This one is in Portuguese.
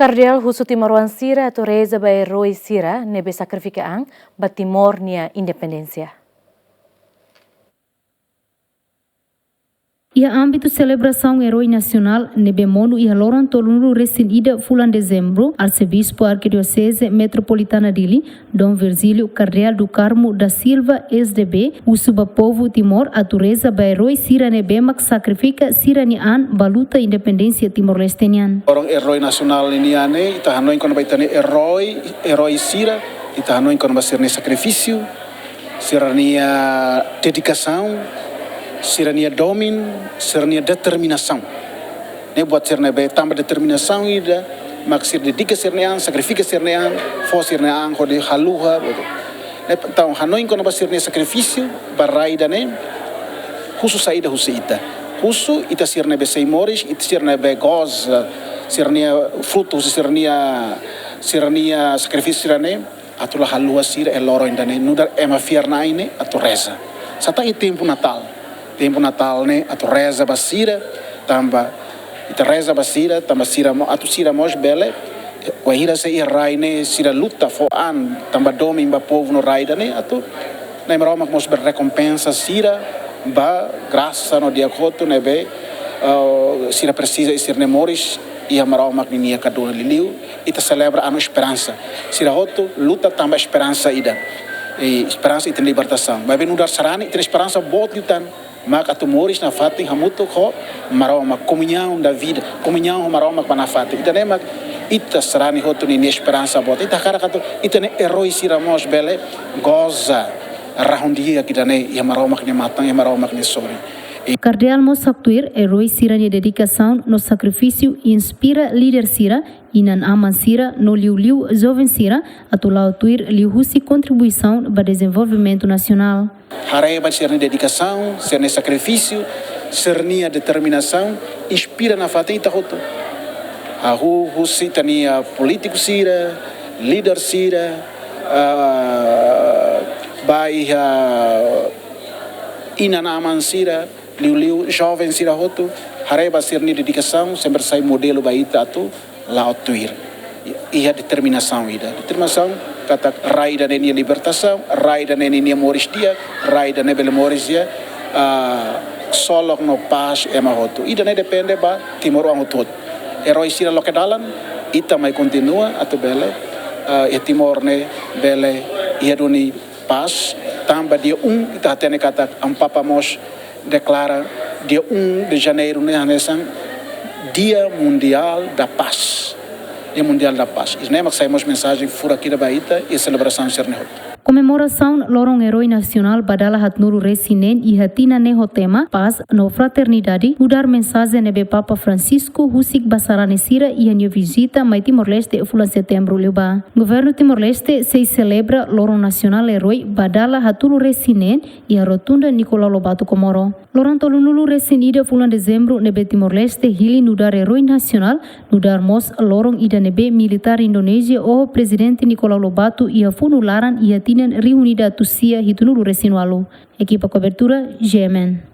Cardeal Husu Timaruan Sira atau Reza Bay Roy Sira nebe sacrificaang batimor nia independência. Ia âmbito celebração Herói Nacional Nebemono e Loron Tolunuru Resinida Fulan Dezembro, Arcebispo Arquidiocese Metropolitana Dili, Dom Virgílio Cardeal do Carmo da Silva, SDB, o Subapovo Timor, a Tureza Bairoi Sira Nebemak sacrifica Sira Nian, baluta independência Timor-Lestenian. Orang Herói Nacional Niane, ita hanoi kono baitane Herói Sira, ita hanoi kono basirne sacrifício, sirania dedicação, sirania domin, sirania determinação. Ne buat sirne be tambah determinação ida, mak sir dedica sirnean, sacrifica sirnean, fo sirnean ko de haluha betul. Ne tau hanoi kono basirne sacrifício, barai dane, khusus saida huseita. Khusus ita sirne be seimoris, ita sirne be goz, sirnia frutos, sirnia sacrifício sirane, atulah haluha sir eloro indane, nudar ema fiernaine atu reza. Sata i tempo Tempo Natal né atu reza basira tamba ita reza basira tamba sira atu sira mos bele wahira se irai ne sira luta fo an tamba domi ba povo no raida ne atu na meroma mos ber recompensa sira ba graça no dia koto ne be sira precisa isir ne moris ia meroma ni nia kadona liliu ita celebra ano esperança sira hoto luta tamba esperança ida e esperança ita libertação vai benudar sarani ita esperança bot lutan mak atu moris na fating hamuto ko maroma comunhão da vida comunhão maroma na fating ita ne mak ita sarani hoto ni esperança bot ita cara kato ita ne herói siramos bele goza rahundia kita ne ya maroma ne matang ya maroma ne sori. Cardeal Mosaktuir, Herói Sira de dedicação no sacrifício inspira líder Sira inan aman Sira no liu jovem Sira atulau tuir liuhusi contribuição para desenvolvimento nacional. Hareba ser dedicação, ser sacrifício, ser determinação, inspira na fatita hoto. A husi tania político Sira, líder Sira, bai inan aman Sira liu jovem Sira hoto, hareba ser dedicação, sempre sai modelo baita atu lá tuir. Ia determinação kata rai dan ini libertação, rai dan ini moris dia, rai dan bele moris dia, solok no paz ema hotu. Ida ne depende ba Timor ang hotu. Herói Sira lokedalan, ita mai continua atau bele, Timor ne bele ia doni paz, tambah dia ita tene kata ampapa mos declara dia de janeiro ne hanesang Dia Mundial da Paz. Dia Mundial da Paz. Isso não é que saímos mensagem fora aqui da Bahia e celebração de Cernehot. Comemoração Lorong Herói Nacional Badala Hatnuru Resinen e Hatina Neho tema Paz no Fraternidade mudar mensagem nebe Papa Francisco Husik Basarane Sira e a minha visita mai Timor-Leste fulan setembro leba. Governo Timor-Leste se celebra Lorong Nacional Herói Badala Haturu Resinen e a rotunda Nicolau Lobato Comoro. Lorong Tolunulu Resinida fulan dezembro nebe Timor-Leste hili nudar Herói Nacional nudar mos Lorong ida nebe militar Indonesia o presidente Nicolau Lobato e a funularan e a reunida Tusia Hitunuru Resinualu. Equipa cobertura GMN.